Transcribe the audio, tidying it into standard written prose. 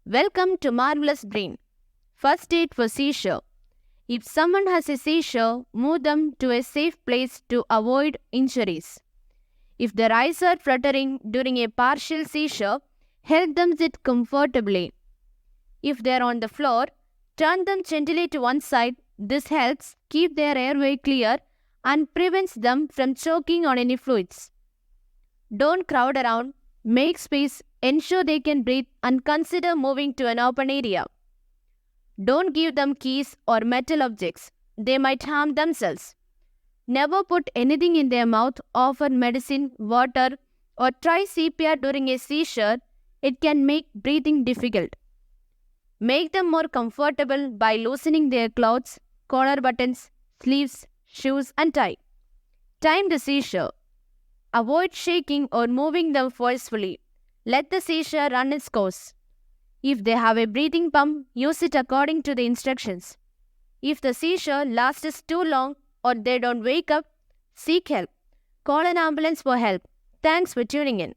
Welcome to Marvelous Brain. First aid for seizure. If someone has a seizure, move them to a safe place to avoid injuries. If their eyes are fluttering during a partial seizure, help them sit comfortably. If they are on the floor, turn them gently to one side. This helps keep their airway clear and prevents them from choking on any fluids. Don't crowd around, make space, ensure they can breathe, and consider moving to an open area. Don't give them keys or metal objects, they might harm themselves. Never put anything in their mouth, offer medicine, water, or try CPR during a seizure. It can make breathing difficult. Make them more comfortable by loosening their clothes, collar buttons, sleeves, shoes, and tie. Time the seizure. Avoid shaking or moving them forcefully. Let the seizure run its course. If they have a breathing pump, use it according to the instructions. If the seizure lasts too long or they don't wake up, seek help. Call an ambulance for help. Thanks for tuning in.